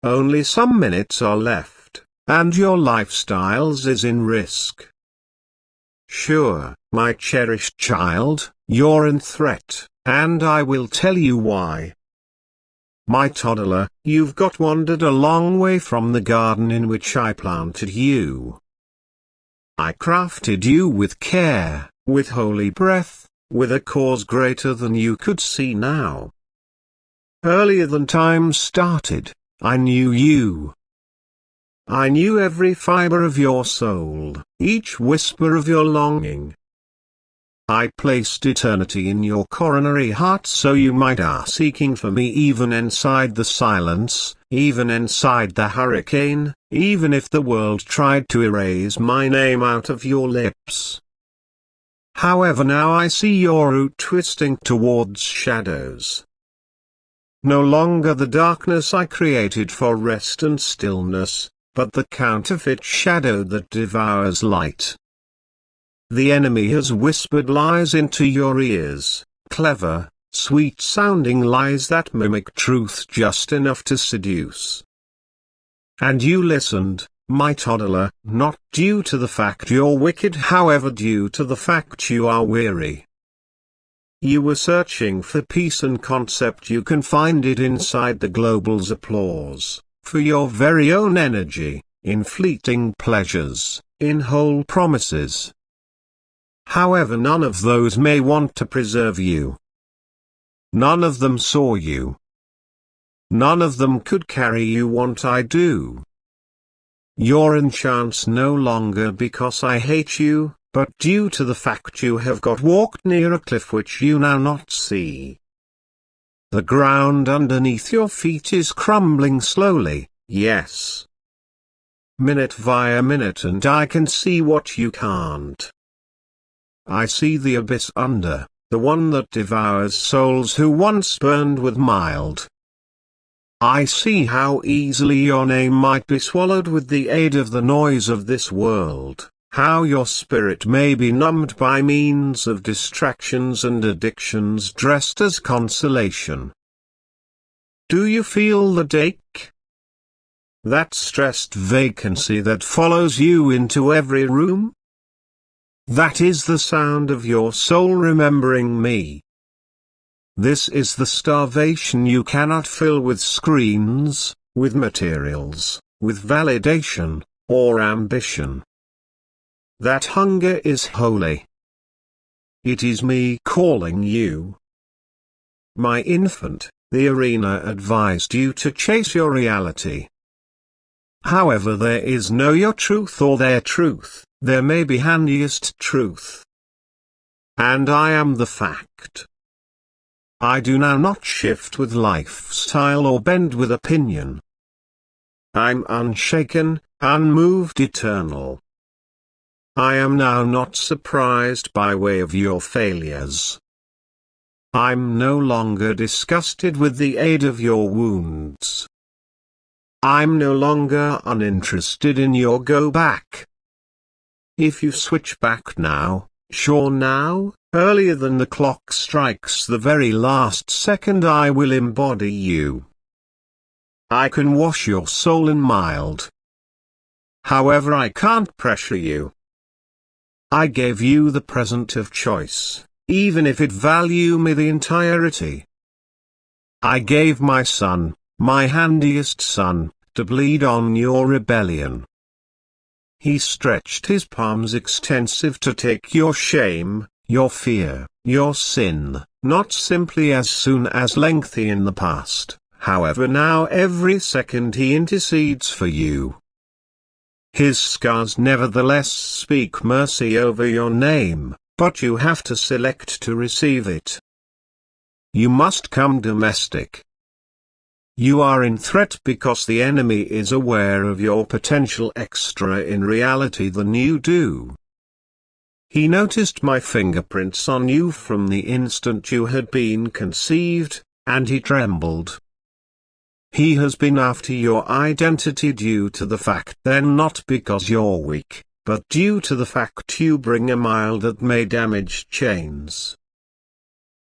Only some minutes are left, and your lifestyles is in risk. Sure, my cherished child, you're in threat, and I will tell you why. My toddler, you've got wandered a long way from the garden in which I planted you. I crafted you with care, with holy breath, with a cause greater than you could see now. Earlier than time started, I knew you. I knew every fiber of your soul, each whisper of your longing. I placed eternity in your coronary heart so you might are seeking for me even inside the silence, even inside the hurricane, even if the world tried to erase my name out of your lips. However, now I see your route twisting towards shadows. No longer the darkness I created for rest and stillness, but the counterfeit shadow that devours light. The enemy has whispered lies into your ears, clever, sweet-sounding lies that mimic truth just enough to seduce. And you listened, my toddler, not due to the fact you're wicked, however, due to the fact you are weary. You were searching for peace and concept you can find it inside the global's applause, for your very own energy, in fleeting pleasures, in whole promises. However, none of those may want to preserve you. None of them saw you. None of them could carry you what I do. You're in chance no longer because I hate you, but due to the fact you have got walked near a cliff which you now not see. The ground underneath your feet is crumbling slowly, yes. Minute via minute, and I can see what you can't. I see the abyss under, the one that devours souls who once burned with mild. I see how easily your name might be swallowed with the aid of the noise of this world, how your spirit may be numbed by means of distractions and addictions dressed as consolation. Do you feel the ache? That stressed vacancy that follows you into every room? That is the sound of your soul remembering me. This is the starvation you cannot fill with screens, with materials, with validation, or ambition. That hunger is holy. It is me calling you. My infant, the arena advised you to chase your reality. However, there is no your truth or their truth. There may be handiest truth. And I am the fact. I do now not shift with lifestyle or bend with opinion. I'm unshaken, unmoved, eternal. I am now not surprised by way of your failures. I'm no longer disgusted with the aid of your wounds. I'm no longer uninterested in your go back. If you switch back now, sure now, earlier than the clock strikes the very last second, I will embody you. I can wash your soul in mild. However, I can't pressure you. I gave you the present of choice, even if it value me the entirety. I gave my son, my handiest son, to bleed on your rebellion. He stretched his palms extensive to take your shame, your fear, your sin, not simply as soon as lengthy in the past, however now every second he intercedes for you. His scars nevertheless speak mercy over your name, but you have to select to receive it. You must come domestic. You are in threat because the enemy is aware of your potential extra in reality than you do. He noticed my fingerprints on you from the instant you had been conceived, and he trembled. He has been after your identity due to the fact then not because you're weak, but due to the fact you bring a mild that may damage chains.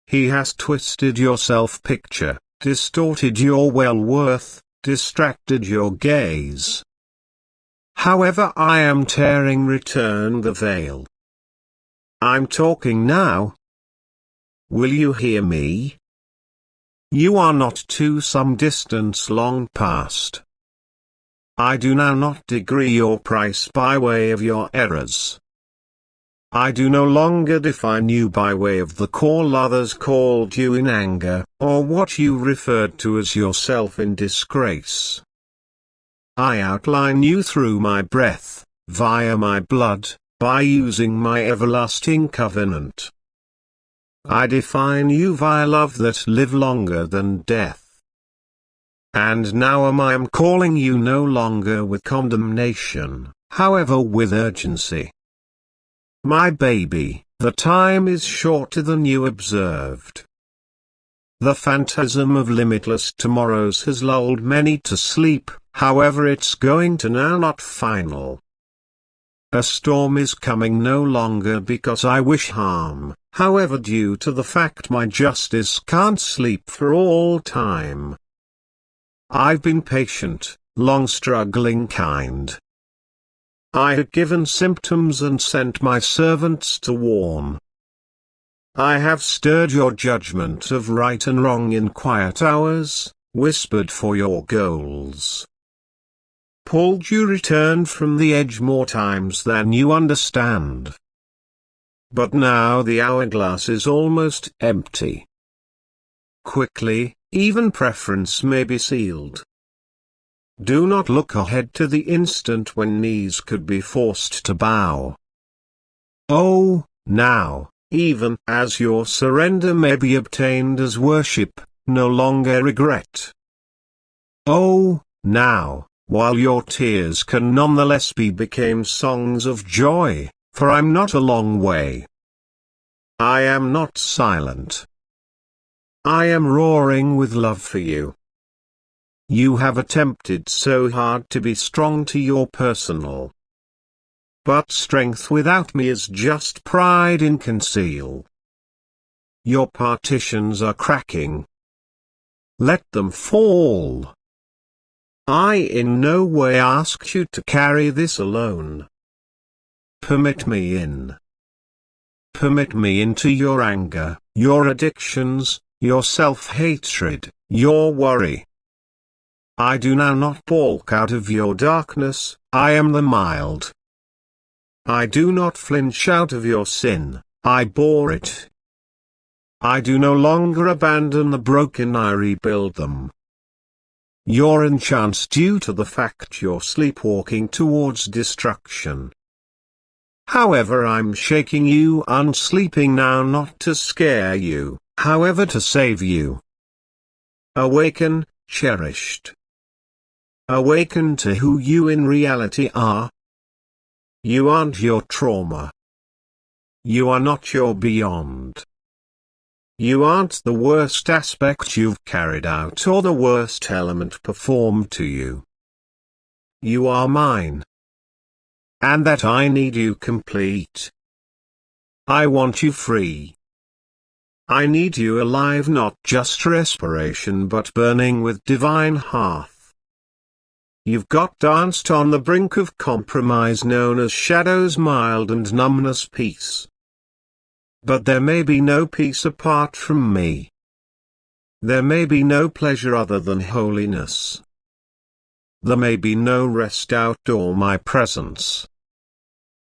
He has twisted your self-picture, distorted your well-worth, distracted your gaze. However, I am tearing return the veil. I'm talking now. Will you hear me? You are not to some distance long past. I do now not degree your price by way of your errors. I do no longer define you by way of the call others called you in anger, or what you referred to as yourself in disgrace. I outline you through my breath, via my blood, by using my everlasting covenant. I define you via love that live longer than death. And now I am calling you no longer with condemnation, however with urgency. My baby, the time is shorter than you observed. The phantasm of limitless tomorrows has lulled many to sleep, however it's going to now not final. A storm is coming no longer because I wish harm, however due to the fact my justice can't sleep for all time. I've been patient, long struggling kind. I had given symptoms and sent my servants to warn. I have stirred your judgment of right and wrong in quiet hours, whispered for your goals. Pulled you return from the edge more times than you understand. But now the hourglass is almost empty. Quickly, even preference may be sealed. Do not look ahead to the instant when knees could be forced to bow. Oh, now, even as your surrender may be obtained as worship, no longer regret. Oh, now, while your tears can nonetheless became songs of joy, for I'm not a long way. I am not silent. I am roaring with love for you. You have attempted so hard to be strong to your personal. But strength without me is just pride in conceal. Your partitions are cracking. Let them fall. I in no way ask you to carry this alone. Permit me in. Permit me into your anger, your addictions, your self-hatred, your worry. I do now not balk out of your darkness, I am the mild. I do not flinch out of your sin, I bore it. I do no longer abandon the broken, I rebuild them. Your enchant's due to the fact you're sleepwalking towards destruction. However, I'm shaking you unsleeping now, not to scare you, however to save you. Awaken, cherished. Awaken to who you in reality are. You aren't your trauma. You are not your beyond. You aren't the worst aspect you've carried out or the worst element performed to you. You are mine. And that I need you complete. I want you free. I need you alive, not just respiration but burning with divine hearth. You've got danced on the brink of compromise known as shadows, mild and numbness, peace. But there may be no peace apart from me. There may be no pleasure other than holiness. There may be no rest outdoor my presence.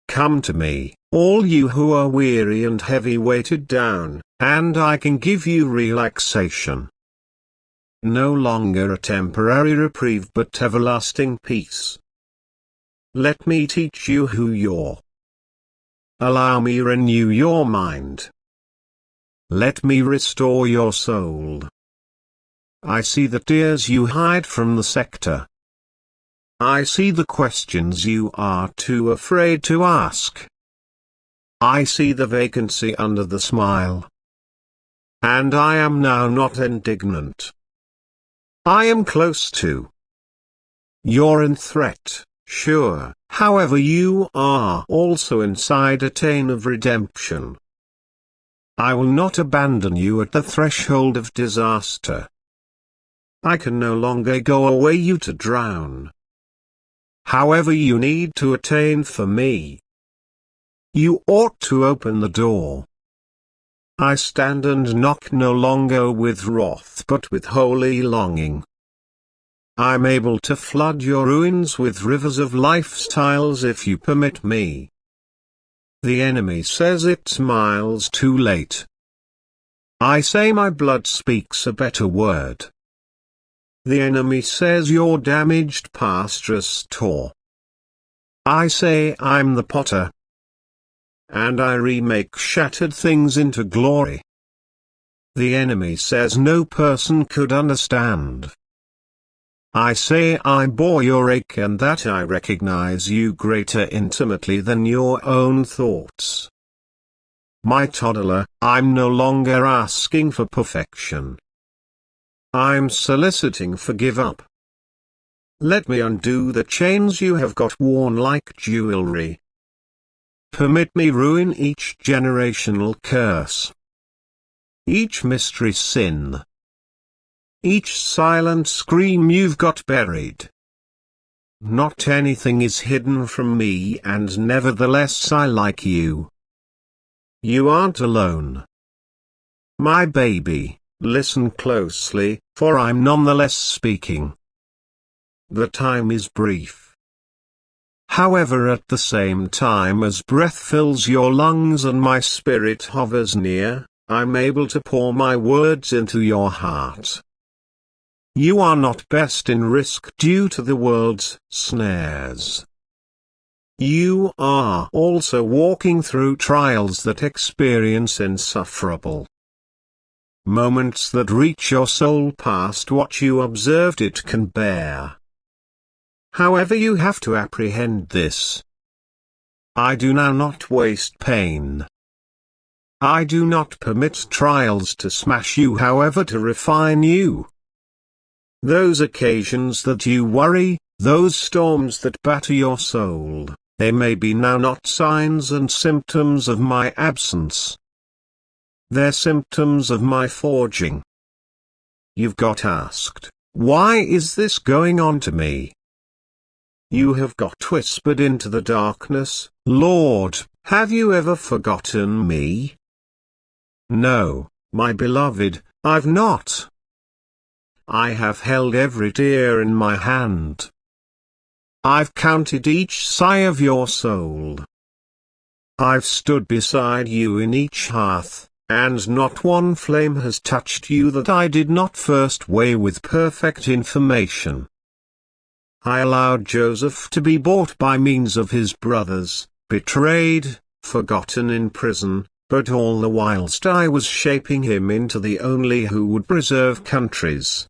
Come to me, all you who are weary and heavy weighted down, and I can give you relaxation. No longer a temporary reprieve but everlasting peace. Let me teach you who you're. Allow me renew your mind. Let me restore your soul. I see the tears you hide from the sector. I see the questions you are too afraid to ask. I see the vacancy under the smile. And I am now not indignant. I am close to. You're in threat, sure, however you are also inside a chain of redemption. I will not abandon you at the threshold of disaster. I can no longer go away you to drown. However you need to attain for me. You ought to open the door. I stand and knock no longer with wrath but with holy longing. I'm able to flood your ruins with rivers of lifestyles if you permit me. The enemy says it's miles too late. I say my blood speaks a better word. The enemy says you're damaged past restore. I say I'm the potter. And I remake shattered things into glory. The enemy says no person could understand. I say I bore your ache and that I recognize you greater intimately than your own thoughts. My toddler, I'm no longer asking for perfection. I'm soliciting for give up. Let me undo the chains you have got worn like jewelry. Permit me ruin each generational curse. Each mystery sin. Each silent scream you've got buried. Not anything is hidden from me and nevertheless I like you. You aren't alone. My baby, listen closely, for I'm nonetheless speaking. The time is brief. However, at the same time as breath fills your lungs and my spirit hovers near, I'm able to pour my words into your heart. You are not best in risk due to the world's snares. You are also walking through trials that experience insufferable moments that reach your soul past what you observed it can bear. However, you have to apprehend this. I do now not waste pain. I do not permit trials to smash you, however to refine you. Those occasions that you worry, those storms that batter your soul, they may be now not signs and symptoms of my absence. They're symptoms of my forging. You've got asked, why is this going on to me? You have got whispered into the darkness, Lord, have you ever forgotten me? No, my beloved, I've not. I have held every tear in my hand. I've counted each sigh of your soul. I've stood beside you in each hearth, and not one flame has touched you that I did not first weigh with perfect information. I allowed Joseph to be bought by means of his brothers, betrayed, forgotten in prison, but all the whilst I was shaping him into the only who would preserve countries.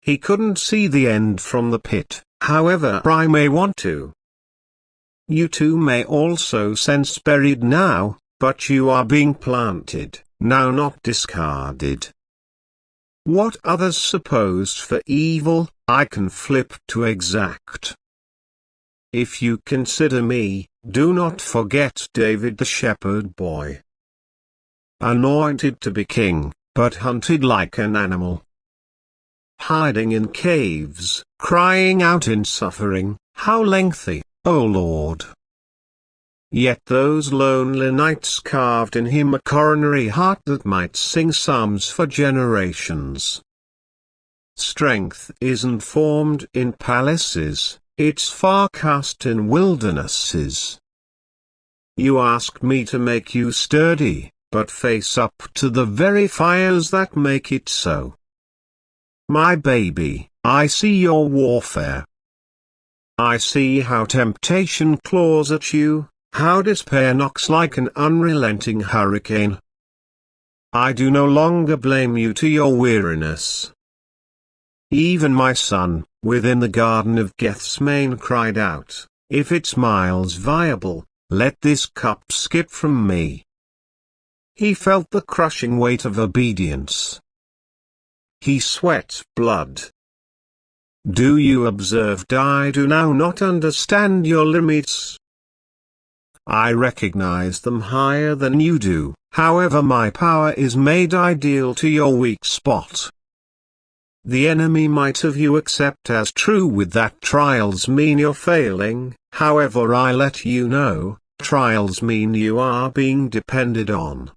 He couldn't see the end from the pit, however I may want to. You too may also sense buried now, but you are being planted, now not discarded. What others supposed for evil, I can flip to exact. If you consider me, do not forget David the shepherd boy. Anointed to be king, but hunted like an animal. Hiding in caves, crying out in suffering, how lengthy, O Lord. Yet those lonely nights carved in him a coronary heart that might sing psalms for generations. Strength isn't formed in palaces, it's far cast in wildernesses. You asked me to make you sturdy, but face up to the very fires that make it so. My baby, I see your warfare. I see how temptation claws at you, how despair knocks like an unrelenting hurricane. I do no longer blame you to your weariness. Even my son, within the Garden of Gethsemane cried out, if it's miles viable, let this cup skip from me. He felt the crushing weight of obedience. He sweat blood. Do you observe? I do now not understand your limits. I recognize them higher than you do, however my power is made ideal to your weak spot. the enemy might have you accept as true with that trials mean you're failing. However, I let you know, trials mean you are being depended on.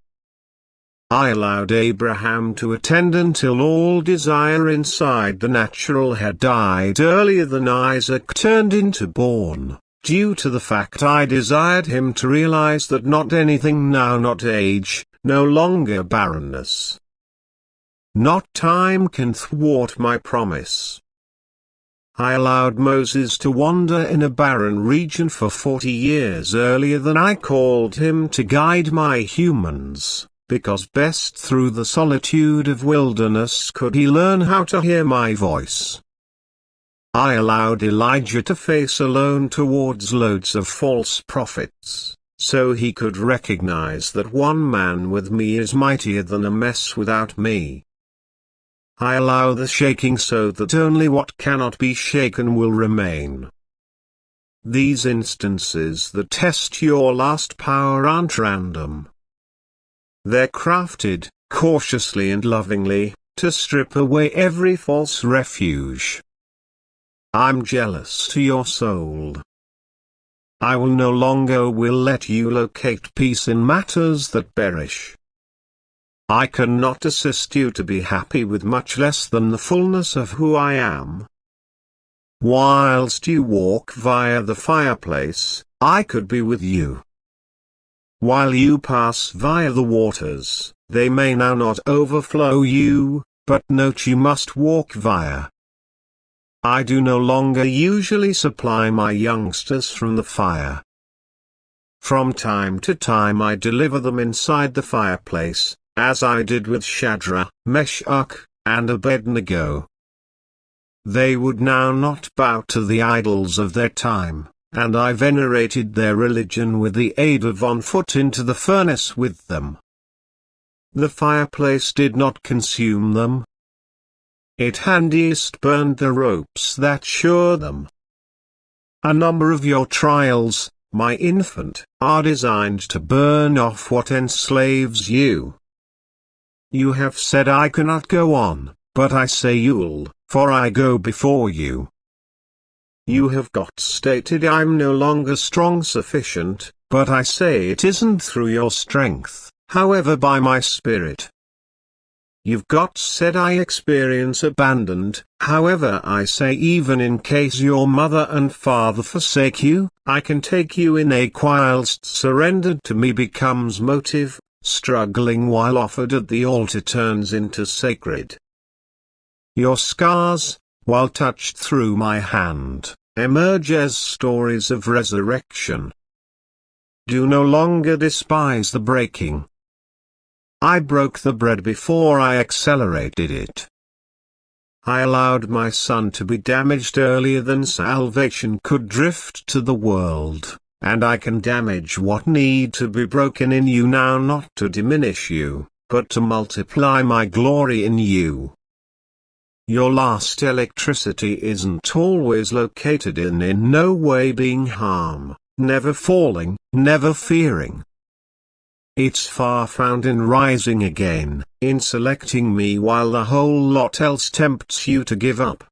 I allowed Abraham to attend until all desire inside the natural had died earlier than Isaac turned into born, due to the fact I desired him to realize that not anything now, not age, no longer barrenness, not time can thwart my promise. I allowed Moses to wander in a barren region for 40 years earlier than I called him to guide my humans, because best through the solitude of wilderness could he learn how to hear my voice. I allowed Elijah to face alone towards loads of false prophets, so he could recognize that one man with me is mightier than a mess without me. I allow the shaking so that only what cannot be shaken will remain. These instances that test your last power aren't random. They're crafted, cautiously and lovingly, to strip away every false refuge. I'm jealous to your soul. I will no longer let you locate peace in matters that perish. I cannot assist you to be happy with much less than the fullness of who I am. Whilst you walk via the fireplace, I could be with you. While you pass via the waters, they may now not overflow you, but note you must walk via. I do no longer usually supply my youngsters from the fire. From time to time I deliver them inside the fireplace, as I did with Shadrach, Meshach, and Abednego. They would now not bow to the idols of their time, and I venerated their religion with the aid of on foot into the furnace with them. The fireplace did not consume them. It handiest burned the ropes that shore them. A number of your trials, my infant, are designed to burn off what enslaves you. You have said I cannot go on, but I say you'll, for I go before you. You have got stated I'm no longer strong sufficient, but I say it isn't through your strength, however by my spirit. You've got said I experience abandoned, however I say even in case your mother and father forsake you, I can take you in whilst surrendered to me becomes motive. Struggling while offered at the altar turns into sacred. Your scars, while touched through my hand, emerge as stories of resurrection. Do no longer despise the breaking. I broke the bread before I accelerated it. I allowed my son to be damaged earlier than salvation could drift to the world. And I can damage what need to be broken in you now, not to diminish you, but to multiply my glory in you. Your last electricity isn't always located in no way being harm, never falling, never fearing. It's far found in rising again, in selecting me while the whole lot else tempts you to give up.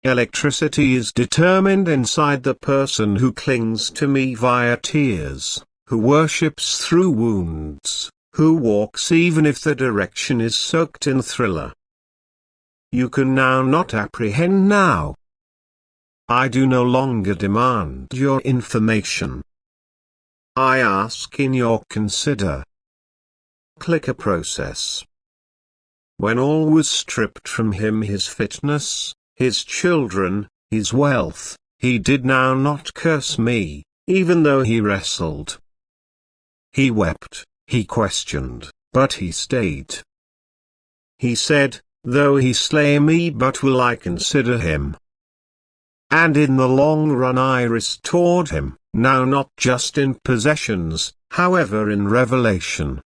Electricity is determined inside the person who clings to me via tears, who worships through wounds, who walks even if the direction is soaked in thriller. You can now not apprehend now. I do no longer demand your information. I ask in your consider. Click a process. When all was stripped from him, his fitness, his children, his wealth, he did now not curse me, even though he wrestled. He wept, he questioned, but he stayed. He said, though he slay me, but will I consider him. And in the long run I restored him, now not just in possessions, however in revelation.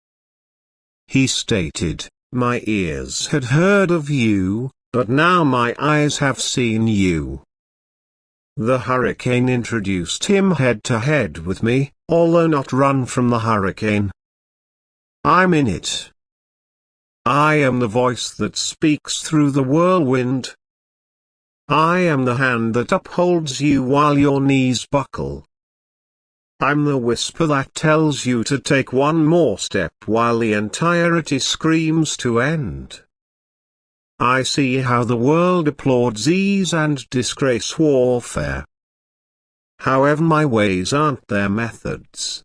He stated, my ears had heard of you, but now my eyes have seen you. The hurricane introduced him head to head with me, although not run from the hurricane. I'm in it. I am the voice that speaks through the whirlwind. I am the hand that upholds you while your knees buckle. I'm the whisper that tells you to take one more step while the entirety screams to end. I see how the world applauds ease and disgrace warfare. However, my ways aren't their methods.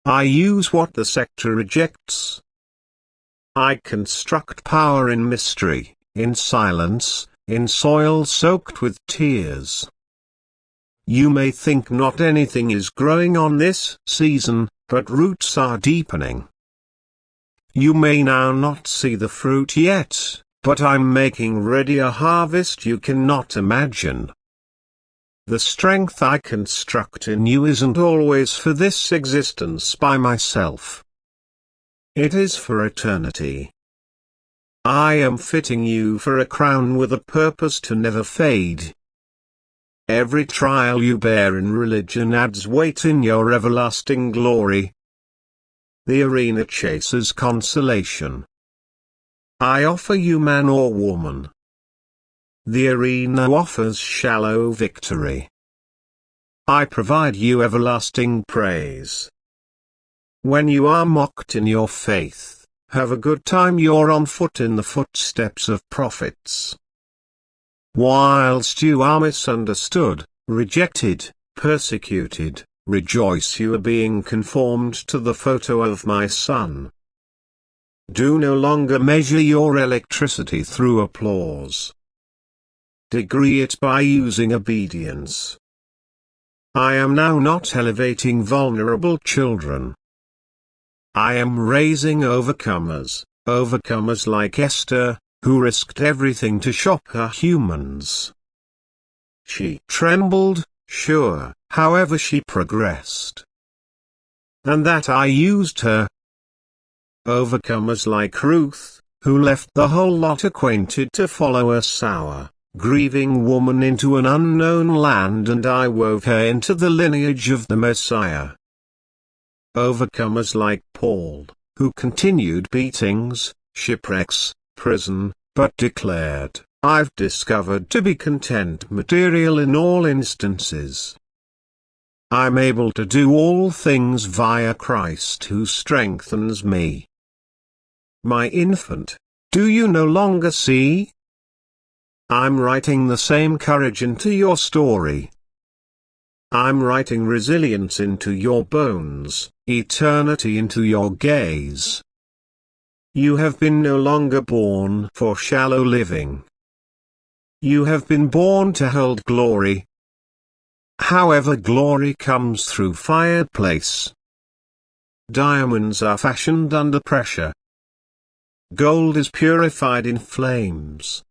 I use what the sector rejects. I construct power in mystery, in silence, in soil soaked with tears. You may think not anything is growing on this season, but roots are deepening. You may now not see the fruit yet, but I'm making ready a harvest you cannot imagine. The strength I construct in you isn't always for this existence by myself. It is for eternity. I am fitting you for a crown with a purpose to never fade. Every trial you bear in religion adds weight in your everlasting glory. The arena chases consolation. I offer you man or woman. The arena offers shallow victory. I provide you everlasting praise. When you are mocked in your faith, have a good time. You're on foot in the footsteps of prophets. Whilst you are misunderstood, rejected, persecuted, rejoice you are being conformed to the photo of my Son. Do no longer measure your electricity through applause. Degree it by using obedience. I am now not elevating vulnerable children. I am raising overcomers, overcomers like Esther, who risked everything to shop her humans. She trembled, sure, however she progressed. And that I used her. Overcomers like Ruth, who left the whole lot acquainted to follow a sour, grieving woman into an unknown land, and I wove her into the lineage of the Messiah. Overcomers like Paul, who continued beatings, shipwrecks, prison, but declared, I've discovered to be content material in all instances. I'm able to do all things via Christ who strengthens me. My infant, do you no longer see? I'm writing the same courage into your story. I'm writing resilience into your bones, eternity into your gaze. You have been no longer born for shallow living. You have been born to hold glory. However, glory comes through fireplace. Diamonds are fashioned under pressure. Gold is purified in flames.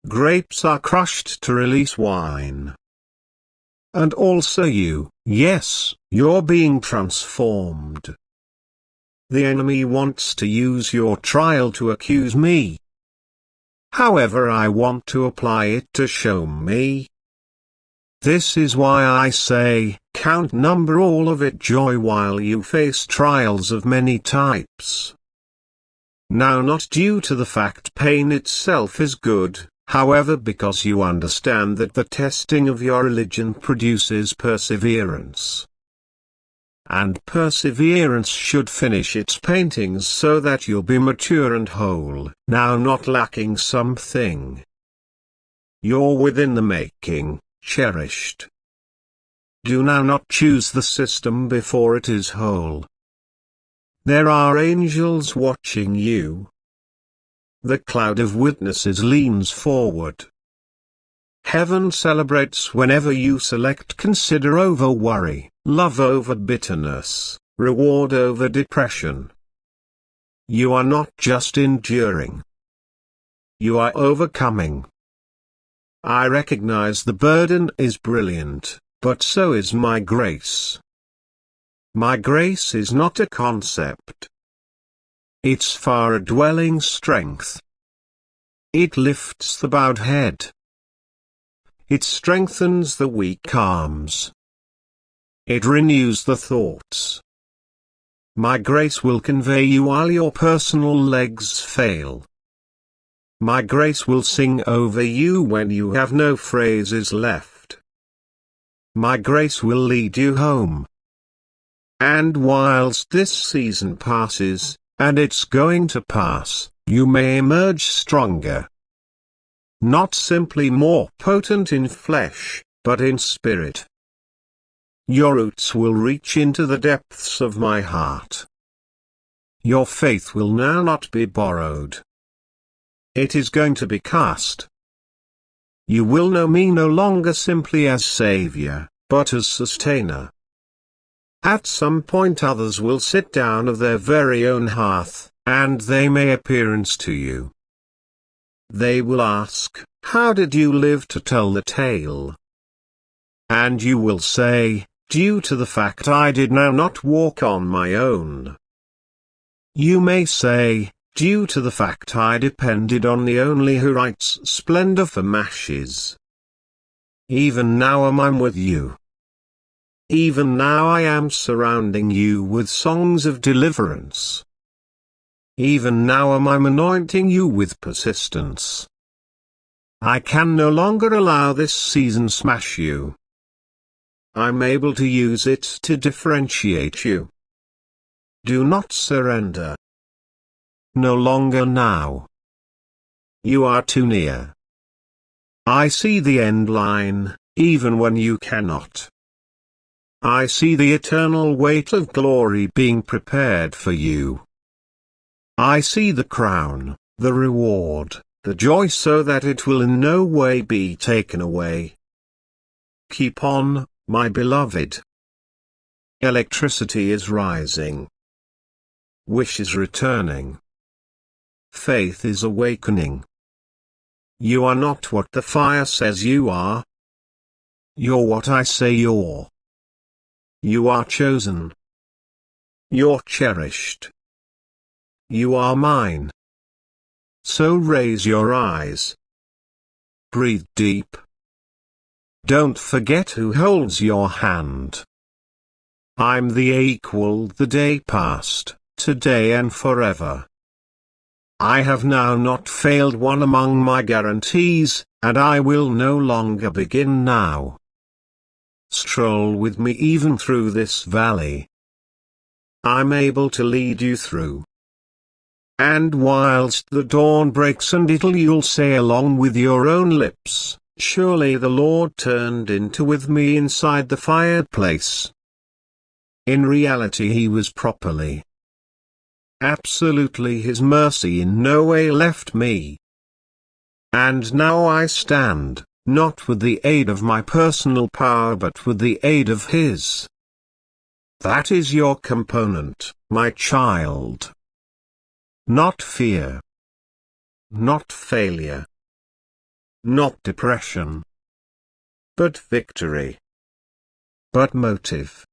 Grapes are crushed to release wine. And also you, yes, you're being transformed. The enemy wants to use your trial to accuse me. However, I want to apply it to show me. This is why I say, count number all of it joy while you face trials of many types. Now, not due to the fact pain itself is good, however, because you understand that the testing of your religion produces perseverance. And perseverance should finish its paintings so that you'll be mature and whole, now not lacking something. You're within the making, cherished. Do now not choose the system before it is whole. There are angels watching you. The cloud of witnesses leans forward. Heaven celebrates whenever you select consider over worry, love over bitterness, reward over depression. You are not just enduring. You are overcoming. I recognize the burden is brilliant, but so is my grace. My grace is not a concept. It's far a dwelling strength. It lifts the bowed head. It strengthens the weak arms. It renews the thoughts. My grace will convey you while your personal legs fail. My grace will sing over you when you have no phrases left. My grace will lead you home. And whilst this season passes, and it's going to pass, you may emerge stronger. Not simply more potent in flesh, but in spirit. Your roots will reach into the depths of my heart. Your faith will now not be borrowed. It is going to be cast. You will know me no longer simply as Savior, but as Sustainer. At some point others will sit down of their very own hearth, and they may appearance to you. They will ask, "How did you live to tell the tale?" And you will say, "Due to the fact I did now not walk on my own." You may say, "Due to the fact I depended on the only who writes splendor from ashes." Even now am I with you. Even now I am surrounding you with songs of deliverance. Even now am I anointing you with persistence. I can no longer allow this season smash you. I'm able to use it to differentiate you. Do not surrender. No longer now. You are too near. I see the end line, even when you cannot. I see the eternal weight of glory being prepared for you. I see the crown, the reward, the joy so that it will in no way be taken away. Keep on, my beloved. Electricity is rising. Wish is returning. Faith is awakening. You are not what the fire says you are. You're what I say you're. You are chosen. You're cherished. You are mine. So raise your eyes. Breathe deep. Don't forget who holds your hand. I'm the equal, the day past, today and forever. I have now not failed one among my guarantees, and I will no longer begin now. Stroll with me even through this valley. I'm able to lead you through. And whilst the dawn breaks and you'll say along with your own lips, "Surely the Lord turned into with me inside the fireplace." In reality he was properly. Absolutely his mercy in no way left me. And now I stand, not with the aid of my personal power but with the aid of his. That is your component, my child. Not fear. Not failure. Not depression. But victory. But motive.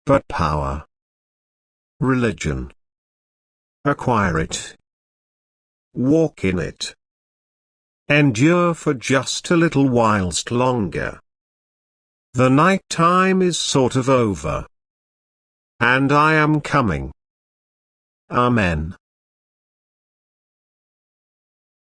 But power. Religion. Acquire it. Walk in it. Endure for just a little whilst longer. The night time is sort of over. And I am coming. Amen.